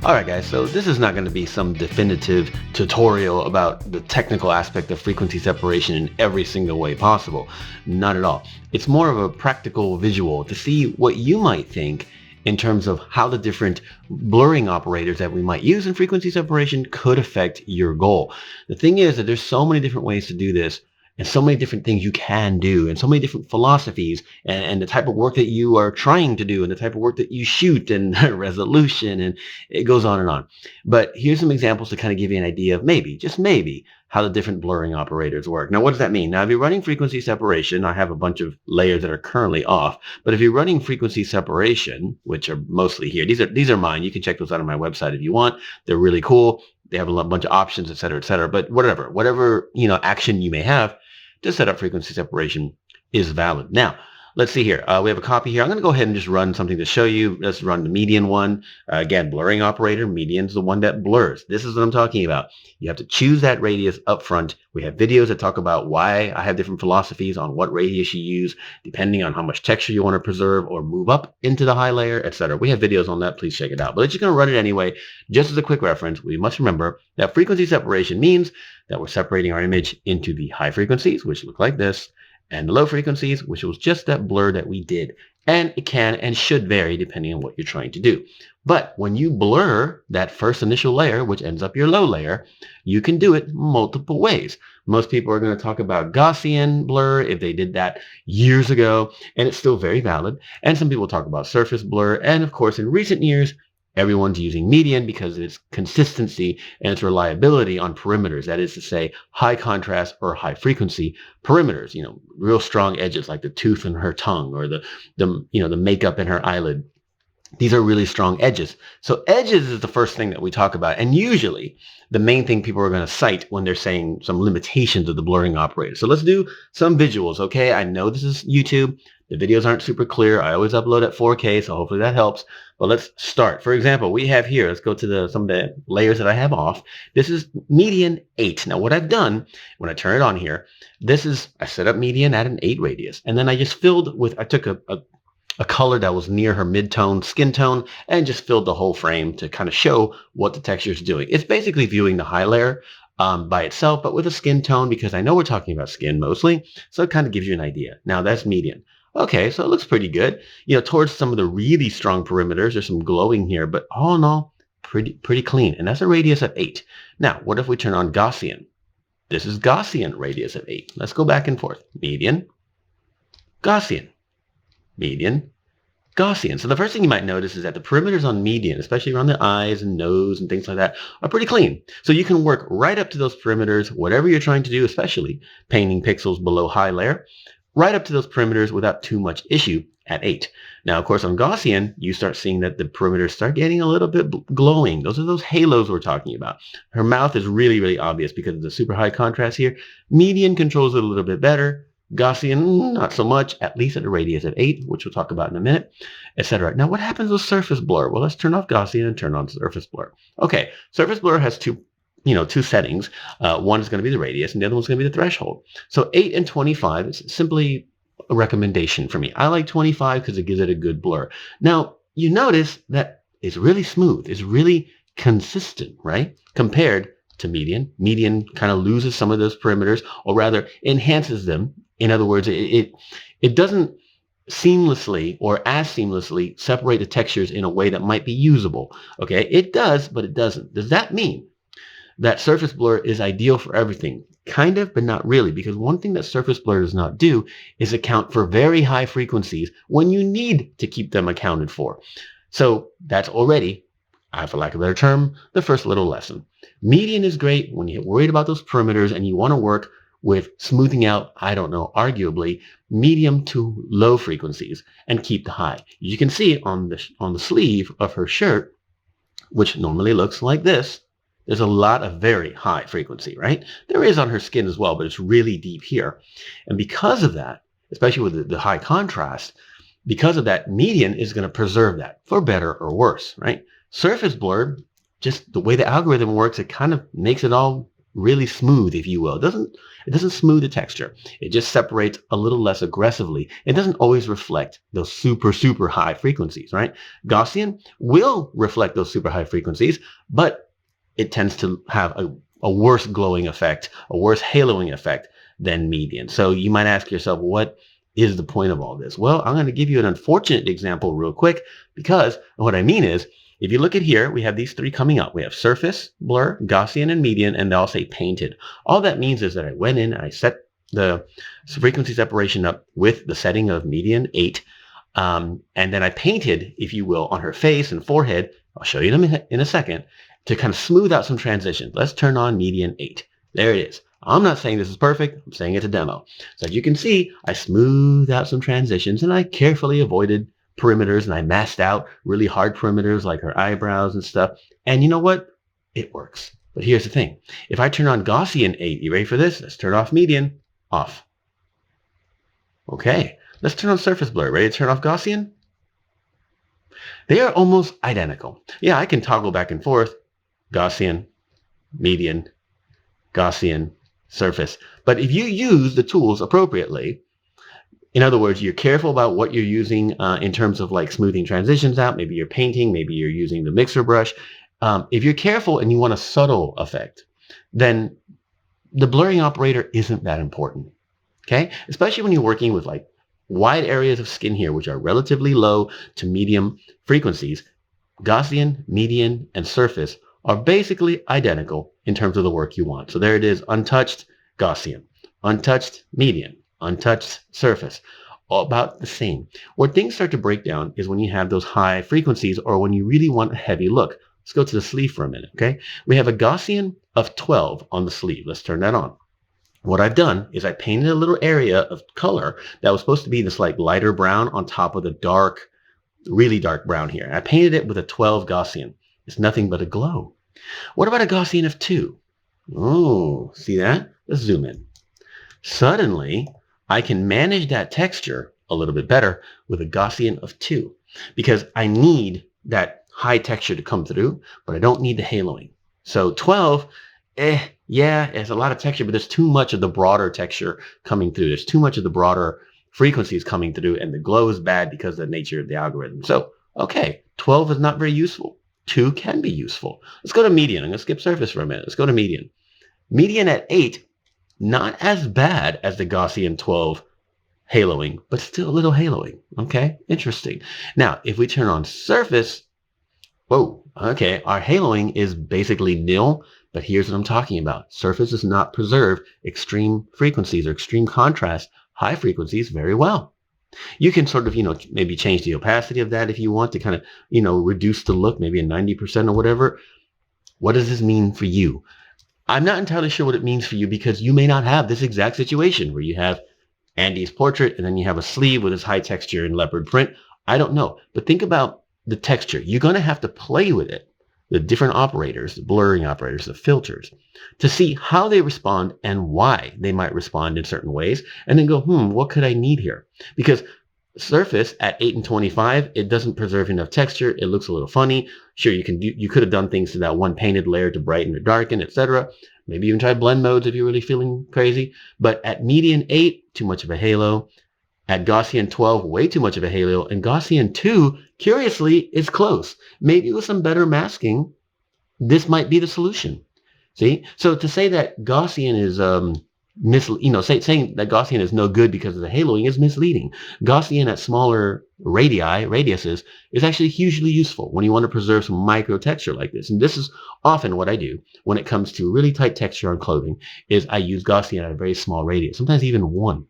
Alright guys, so this is not going to be some definitive tutorial about the technical aspect of frequency separation in every single way possible. Not at all. It's more of a practical visual to see what you might think in terms of how the different blurring operators that we might use in frequency separation could affect your goal. The thing is that there's so many different ways to do this, and so many different things you can do, and so many different philosophies, and the type of work that you are trying to do, and the type of work that you shoot, and resolution, and it goes on and on. But here's some examples to kind of give you an idea of maybe, just maybe, how the different blurring operators work. Now, what does that mean? Now, if you're running frequency separation, I have a bunch of layers that are currently off, but if you're running frequency separation, which are mostly here, these are mine. You can check those out on my website if you want. They're really cool. They have a bunch of options, et cetera, et cetera. But whatever, action you may have to set up frequency separation is valid. Now, let's see here. We have a copy here. I'm going to go ahead and just run something to show you. Let's run the median one. Again, blurring operator. Median's the one that blurs. This is what I'm talking about. You have to choose that radius up front. We have videos that talk about why I have different philosophies on what radius you use, depending on how much texture you want to preserve or move up into the high layer, etc. We have videos on that. Please check it out. But we're just going to run it anyway. Just as a quick reference, we must remember that frequency separation means that we're separating our image into the high frequencies, which look like this, and the low frequencies, which was just that blur that we did. And it can and should vary depending on what you're trying to do. But when you blur that first initial layer, which ends up your low layer, you can do it multiple ways. Most people are going to talk about Gaussian blur if they did that years ago, and it's still very valid. And some people talk about surface blur. And of course, in recent years, everyone's using median because of its consistency and its reliability on perimeters. That is to say, high contrast or high frequency perimeters. Real strong edges like the tooth in her tongue or the makeup in her eyelid. These are really strong edges. So edges is the first thing that we talk about. And usually the main thing people are going to cite when they're saying some limitations of the blurring operator. So let's do some visuals, okay? I know this is YouTube. The videos aren't super clear. I always upload at 4K, so hopefully that helps. But let's start. For example, we have here, let's go to some of the layers that I have off. This is median 8. Now what I've done, when I turn it on here, I set up median at an 8 radius. And then I just I took a color that was near her mid-tone skin tone and just filled the whole frame to kind of show what the texture is doing. It's basically viewing the high layer by itself, but with a skin tone, because I know we're talking about skin mostly. So it kind of gives you an idea. Now that's median. Okay, so it looks pretty good. Towards some of the really strong perimeters, there's some glowing here, but all in all, pretty clean. And that's a radius of 8. Now, what if we turn on Gaussian? This is Gaussian radius of 8. Let's go back and forth. Median, Gaussian, median, Gaussian. So the first thing you might notice is that the perimeters on median, especially around the eyes and nose and things like that, are pretty clean. So you can work right up to those perimeters, whatever you're trying to do, especially painting pixels below high layer, right up to those perimeters without too much issue at 8. Now, of course, on Gaussian, you start seeing that the perimeters start getting a little bit glowing. Those are those halos we're talking about. Her mouth is really, really obvious because of the super high contrast here. Median controls it a little bit better. Gaussian, not so much, at least at a radius of 8, which we'll talk about in a minute, etc. Now, what happens with surface blur? Well, let's turn off Gaussian and turn on surface blur. Okay, surface blur has two settings. One is going to be the radius, and the other one's going to be the threshold. So 8 and 25 is simply a recommendation for me. I like 25 because it gives it a good blur. Now, you notice that it's really smooth. It's really consistent, right? Compared to median. Median kind of loses some of those perimeters, or rather enhances them. In other words, it doesn't seamlessly or as seamlessly separate the textures in a way that might be usable. Okay, it does, but it doesn't. Does that mean that surface blur is ideal for everything? Kind of, but not really, because one thing that surface blur does not do is account for very high frequencies when you need to keep them accounted for. So that's already, for lack of a better term, the first little lesson. Median is great when you get worried about those perimeters and you want to work with smoothing out, arguably, medium to low frequencies and keep the high. You can see on the sleeve of her shirt, which normally looks like this, there's a lot of very high frequency, right? There is on her skin as well, but it's really deep here. And because of that, especially with the high contrast, because of that, median is going to preserve that for better or worse, right? Surface blur, just the way the algorithm works, it kind of makes it all really smooth, if you will. It doesn't smooth the texture. It just separates a little less aggressively. It doesn't always reflect those super, super high frequencies, right? Gaussian will reflect those super high frequencies, but it tends to have a worse glowing effect, a worse haloing effect than median. So you might ask yourself, what is the point of all this? Well, I'm going to give you an unfortunate example real quick, because what I mean is, if you look at here, we have these three coming up. We have surface, blur, Gaussian, and median, and they all say painted. All that means is that I went in and I set the frequency separation up with the setting of median 8. And then I painted, if you will, on her face and forehead. I'll show you them in a second, to kind of smooth out some transitions. Let's turn on median 8. There it is. I'm not saying this is perfect. I'm saying it's a demo. So as you can see, I smoothed out some transitions and I carefully avoided perimeters, and I masked out really hard perimeters like her eyebrows and stuff. And you know what? It works. But here's the thing. If I turn on Gaussian 8, you ready for this? Let's turn off median. Off. Okay. Let's turn on surface blur. Ready to turn off Gaussian? They are almost identical. Yeah, I can toggle back and forth. Gaussian, median, Gaussian, surface. But if you use the tools appropriately, in other words, you're careful about what you're using in terms of like smoothing transitions out. Maybe you're painting, maybe you're using the mixer brush. If you're careful and you want a subtle effect, then the blurring operator isn't that important. Okay? Especially when you're working with like wide areas of skin here, which are relatively low to medium frequencies. Gaussian, median, and surface are basically identical in terms of the work you want. So there it is, untouched Gaussian, untouched median, untouched surface, all about the same. Where things start to break down is when you have those high frequencies or when you really want a heavy look. Let's go to the sleeve for a minute, okay? We have a Gaussian of 12 on the sleeve. Let's turn that on. What I've done is I painted a little area of color that was supposed to be this like lighter brown on top of the dark, really dark brown here. I painted it with a 12 Gaussian. It's nothing but a glow. What about a Gaussian of 2? Oh, see that? Let's zoom in. Suddenly, I can manage that texture a little bit better with a Gaussian of 2, because I need that high texture to come through, but I don't need the haloing. So 12, yeah, it's a lot of texture, but there's too much of the broader texture coming through. There's too much of the broader frequencies coming through, and the glow is bad because of the nature of the algorithm. So, okay, 12 is not very useful. 2 can be useful. Let's go to median. I'm going to skip surface for a minute. Let's go to median. Median at 8, not as bad as the Gaussian 12 haloing, but still a little haloing. Okay, interesting. Now, if we turn on surface, whoa, okay, our haloing is basically nil, but here's what I'm talking about. Surface does not preserve extreme frequencies or extreme contrast, high frequencies very well. You can sort of, maybe change the opacity of that if you want to kind of, reduce the look, maybe a 90% or whatever. What does this mean for you? I'm not entirely sure what it means for you, because you may not have this exact situation where you have Andy's portrait and then you have a sleeve with his high texture and leopard print. I don't know. But think about the texture. You're going to have to play with it, the different operators, the blurring operators, the filters, to see how they respond and why they might respond in certain ways, and then go, what could I need here? Because surface at 8 and 25, it doesn't preserve enough texture. It looks a little funny. Sure, you could have done things to that one painted layer to brighten or darken, etc. Maybe even try blend modes if you're really feeling crazy. But at median 8, too much of a halo. At Gaussian 12, way too much of a halo. And Gaussian 2, curiously, is close. Maybe with some better masking, this might be the solution. See? So to say that Gaussian is saying that Gaussian is no good because of the haloing is misleading. Gaussian at smaller radiuses is actually hugely useful when you want to preserve some micro texture like this. And this is often what I do when it comes to really tight texture on clothing, is I use Gaussian at a very small radius, sometimes even 1.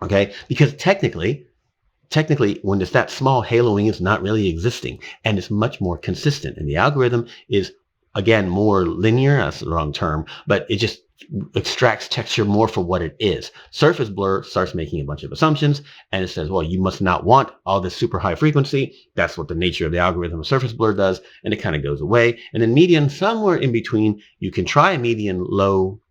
Okay, because technically, when it's that small, haloing is not really existing, and it's much more consistent. And the algorithm is, again, more linear. That's the wrong term, but it just extracts texture more for what it is. Surface blur starts making a bunch of assumptions, and it says, well, you must not want all this super high frequency. That's what the nature of the algorithm of surface blur does, and it kind of goes away. And then median, somewhere in between, you can try a median low,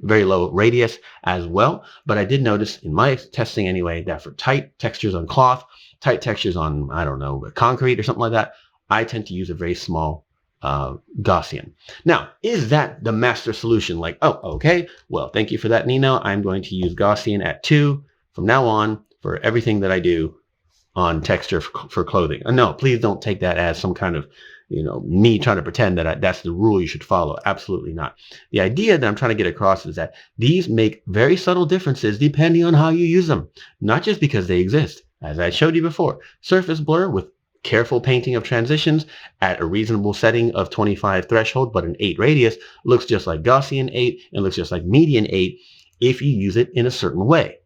very low radius as well. But I did notice in my testing anyway, that for tight textures on cloth, tight textures on, I don't know, concrete or something like that, I tend to use a very small Gaussian. Now, is that the master solution? Like, oh, okay, well, thank you for that, Nino. I'm going to use Gaussian at 2 from now on for everything that I do on texture for clothing. No, please don't take that as some kind of, me trying to pretend that that's the rule you should follow. Absolutely not. The idea that I'm trying to get across is that these make very subtle differences depending on how you use them, not just because they exist. As I showed you before, surface blur with careful painting of transitions at a reasonable setting of 25 threshold, but an 8 radius looks just like Gaussian 8 and looks just like median 8 if you use it in a certain way.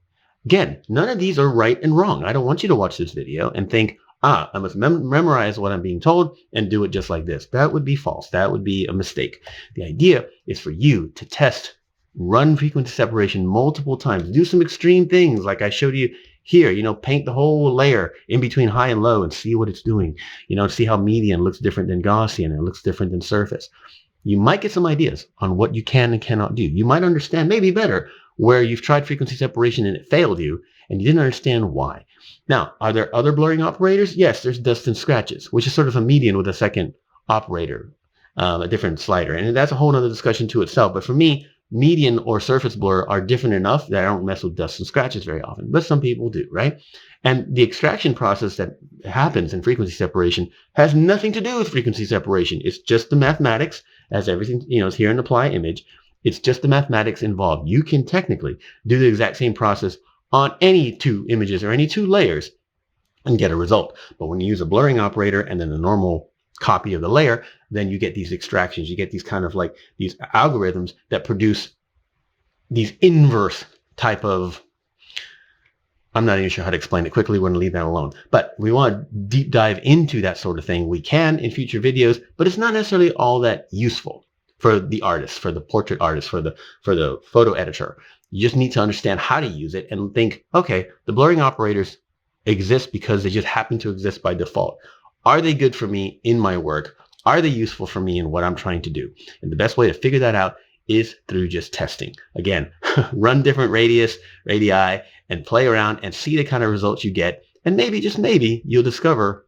Again, none of these are right and wrong. I don't want you to watch this video and think, I must memorize what I'm being told and do it just like this. That would be false. That would be a mistake. The idea is for you to test, run frequency separation multiple times, do some extreme things like I showed you here, paint the whole layer in between high and low and see what it's doing. See how median looks different than Gaussian and it looks different than surface. You might get some ideas on what you can and cannot do. You might understand maybe better where you've tried frequency separation and it failed you and you didn't understand why. Now, are there other blurring operators? Yes, there's dust and scratches, which is sort of a median with a second operator, a different slider. And that's a whole other discussion to itself. But for me, median or surface blur are different enough that I don't mess with dust and scratches very often, but some people do, right? And the extraction process that happens in frequency separation has nothing to do with frequency separation. It's just the mathematics, as everything, is here in apply image. It's just the mathematics involved. You can technically do the exact same process on any 2 images or any 2 layers and get a result. But when you use a blurring operator and then a normal copy of the layer, then you get these extractions. You get these kind of like these algorithms that produce these inverse type of, I'm not even sure how to explain it quickly. We're going to leave that alone. But we want to deep dive into that sort of thing. We can in future videos, but it's not necessarily all that useful for the artist, for the portrait artist, for the photo editor. You just need to understand how to use it and think, okay, the blurring operators exist because they just happen to exist by default. Are they good for me in my work? Are they useful for me in what I'm trying to do? And the best way to figure that out is through just testing. Again, run different radii, and play around and see the kind of results you get. And maybe, just maybe, you'll discover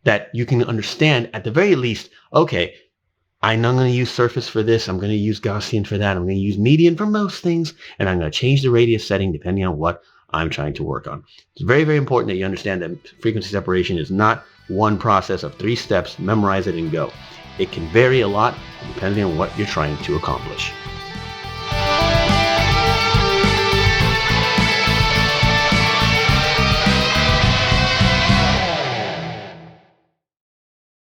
that you can understand at the very least, okay, I'm going to use surface for this. I'm going to use Gaussian for that. I'm going to use median for most things. And I'm going to change the radius setting depending on what I'm trying to work on. It's very, very important that you understand that frequency separation is not one process of 3 steps, memorize it and go. It can vary a lot depending on what you're trying to accomplish.